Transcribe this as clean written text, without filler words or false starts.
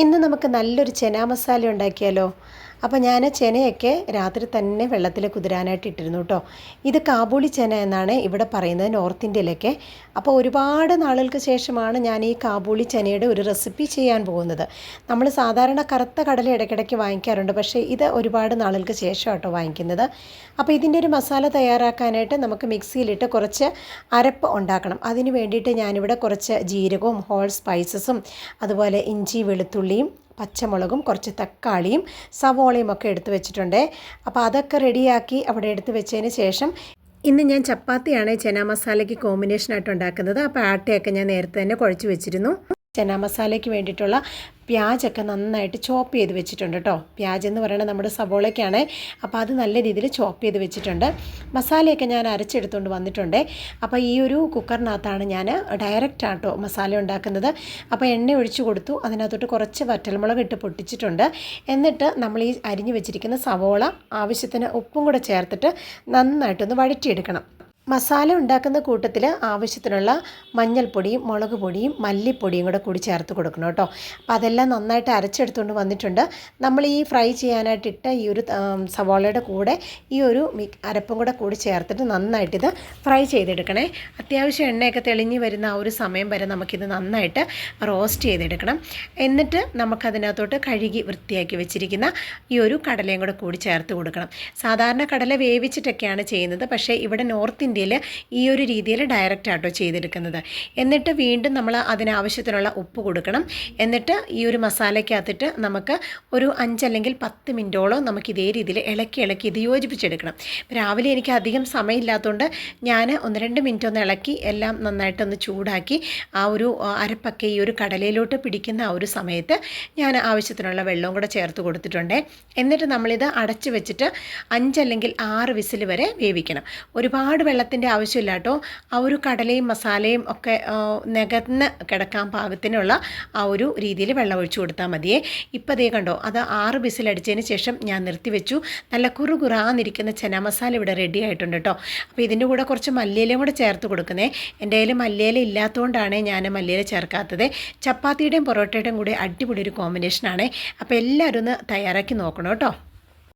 ഇന്ന് നമുക്ക് നല്ലൊരു ചെന മസാല ഉണ്ടാക്കിയാലോ. അപ്പോൾ ഞാൻ ചെനയൊക്കെ രാത്രി തന്നെ വെള്ളത്തിൽ കുതിരാനായിട്ട് ഇട്ടിരുന്നു കേട്ടോ. ഇത് കാബൂളി ചെന എന്നാണ് ഇവിടെ പറയുന്നത്, നോർത്ത് ഇന്ത്യയിലൊക്കെ. അപ്പോൾ ഒരുപാട് നാളുകൾക്ക് ശേഷമാണ് ഞാൻ ഈ കാബൂളി ചെനയുടെ ഒരു റെസിപ്പി ചെയ്യാൻ പോകുന്നത്. നമ്മൾ സാധാരണ കറുത്ത കടല ഇടയ്ക്കിടയ്ക്ക് വാങ്ങിക്കാറുണ്ട്, പക്ഷേ ഇത് ഒരുപാട് നാളുകൾക്ക് ശേഷം കേട്ടോ വാങ്ങിക്കുന്നത്. അപ്പോൾ ഇതിൻ്റെ ഒരു മസാല തയ്യാറാക്കാനായിട്ട് നമുക്ക് മിക്സിയിലിട്ട് കുറച്ച് അരപ്പ് ഉണ്ടാക്കണം. അതിന് വേണ്ടിയിട്ട് ഞാനിവിടെ കുറച്ച് ജീരകവും ഹോൾ സ്പൈസസും അതുപോലെ ഇഞ്ചി വെളുത്തുള്ളിയും പച്ചമുളകും കുറച്ച് തക്കാളിയും സവോളയും ഒക്കെ എടുത്ത് വെച്ചിട്ടുണ്ട്. അപ്പോൾ അതൊക്കെ റെഡിയാക്കി അവിടെ എടുത്ത് വെച്ചതിന് ശേഷം ഇന്ന് ഞാൻ ചപ്പാത്തിയാണ് ചെന മസാലയ്ക്ക് കോമ്പിനേഷനായിട്ട് ഉണ്ടാക്കുന്നത്. അപ്പോൾ ആട്ടയൊക്കെ ഞാൻ നേരത്തെ തന്നെ കുഴച്ച് വെച്ചിരുന്നു. ചെന മസാലയ്ക്ക് വേണ്ടിയിട്ടുള്ള പ്യാജൊക്കെ നന്നായിട്ട് ചോപ്പ് ചെയ്ത് വെച്ചിട്ടുണ്ട് കേട്ടോ. പ്യാജ് എന്ന് പറയുന്നത് നമ്മുടെ സവോളയ്ക്കാണ്. അപ്പോൾ അത് നല്ല രീതിയിൽ ചോപ്പ് ചെയ്ത് വെച്ചിട്ടുണ്ട്. മസാലയൊക്കെ ഞാൻ അരച്ചെടുത്തുകൊണ്ട് വന്നിട്ടുണ്ട്. അപ്പോൾ ഈ ഒരു കുക്കറിനകത്താണ് ഞാൻ ഡയറക്റ്റ് ആട്ടോ മസാല ഉണ്ടാക്കുന്നത്. അപ്പോൾ എണ്ണ ഒഴിച്ചു കൊടുത്തു, അതിനകത്തോട്ട് കുറച്ച് വറ്റൽമുളക് ഇട്ട് പൊട്ടിച്ചിട്ടുണ്ട്. എന്നിട്ട് നമ്മൾ ഈ അരിഞ്ഞു വെച്ചിരിക്കുന്ന സവോള ആവശ്യത്തിന് ഉപ്പും കൂടെ ചേർത്തിട്ട് നന്നായിട്ടൊന്ന് വഴറ്റിയെടുക്കണം. മസാല ഉണ്ടാക്കുന്ന കൂട്ടത്തിൽ ആവശ്യത്തിനുള്ള മഞ്ഞൾപ്പൊടിയും മുളക് പൊടിയും മല്ലിപ്പൊടിയും കൂടി ചേർത്ത് കൊടുക്കണം കേട്ടോ. അപ്പോൾ അതെല്ലാം നന്നായിട്ട് അരച്ചെടുത്തുകൊണ്ട് വന്നിട്ടുണ്ട്. നമ്മൾ ഈ ഫ്രൈ ചെയ്യാനായിട്ട് ഇട്ട ഈ ഒരു സവാളയുടെ കൂടെ ഈ ഒരു അരപ്പും കൂടി ചേർത്തിട്ട് നന്നായിട്ടിത് ഫ്രൈ ചെയ്തെടുക്കണേ. അത്യാവശ്യം എണ്ണയൊക്കെ തെളിഞ്ഞ് വരുന്ന ആ ഒരു സമയം വരെ നമുക്കിത് നന്നായിട്ട് റോസ്റ്റ് ചെയ്തെടുക്കണം. എന്നിട്ട് നമുക്കതിനകത്തോട്ട് കഴുകി വൃത്തിയാക്കി വെച്ചിരിക്കുന്ന ഈ ഒരു കടലയും കൂടി ചേർത്ത് കൊടുക്കണം. സാധാരണ കടല വേവിച്ചിട്ടൊക്കെയാണ് ചെയ്യുന്നത്, പക്ഷേ ഇവിടെ നോർത്ത് ഇന്ത്യയിൽ ഈ ഒരു രീതിയിൽ ഡയറക്റ്റ് ആട്ടോ ചെയ്തെടുക്കുന്നത്. എന്നിട്ട് വീണ്ടും നമ്മൾ അതിനാവശ്യത്തിനുള്ള ഉപ്പ് കൊടുക്കണം. എന്നിട്ട് ഈ ഒരു മസാലയ്ക്കകത്തിട്ട് നമുക്ക് ഒരു 5 അല്ലെങ്കിൽ 10 മിനിറ്റോളം നമുക്ക് ഇതേ രീതിയിൽ ഇളക്കി ഇത് യോജിപ്പിച്ചെടുക്കണം. രാവിലെ എനിക്ക് അധികം സമയമില്ലാത്തതുകൊണ്ട് ഞാൻ 1-2 മിനിറ്റ് ഒന്ന് ഇളക്കി എല്ലാം നന്നായിട്ടൊന്ന് ചൂടാക്കി ആ ഒരു അരപ്പൊക്കെ ഈ ഒരു കടലയിലോട്ട് പിടിക്കുന്ന ആ ഒരു സമയത്ത് ഞാൻ ആവശ്യത്തിനുള്ള വെള്ളവും കൂടെ ചേർത്ത് കൊടുത്തിട്ടുണ്ട്. എന്നിട്ട് നമ്മളിത് അടച്ചു വെച്ചിട്ട് 5 അല്ലെങ്കിൽ 6 വിസിൽ വരെ വേവിക്കണം. ഒരുപാട് വെള്ളത്തിൻ്റെ ആവശ്യമില്ല കേട്ടോ. ആ ഒരു കടലയും മസാലയും ഒക്കെ നികന്ന് കിടക്കാൻ പാകത്തിനുള്ള ആ ഒരു രീതിയിൽ വെള്ളം ഒഴിച്ചു കൊടുത്താൽ മതിയേ. ഇപ്പോൾ അതേ കണ്ടോ, അത് 6 വിസിലടിച്ചതിന് ശേഷം ഞാൻ നിർത്തിവെച്ചു. നല്ല കുറുകുറാന്നിരിക്കുന്ന ചെന മസാല ഇവിടെ റെഡി ആയിട്ടുണ്ട് കേട്ടോ. അപ്പോൾ ഇതിൻ്റെ കൂടെ കുറച്ച് മല്ലിയിലയും കൂടെ ചേർത്ത് കൊടുക്കുന്നേ. എൻ്റെ കയ്യിൽ മല്ലിയില ഇല്ലാത്തതുകൊണ്ടാണ് ഞാൻ മല്ലിയില ചേർക്കാത്തത്. ചപ്പാത്തിയുടെയും പൊറോട്ടയുടെയും കൂടെ അടിപൊളി ഒരു കോമ്പിനേഷനാണ്. അപ്പോൾ എല്ലാവരും ഒന്ന് തയ്യാറാക്കി നോക്കണം കേട്ടോ.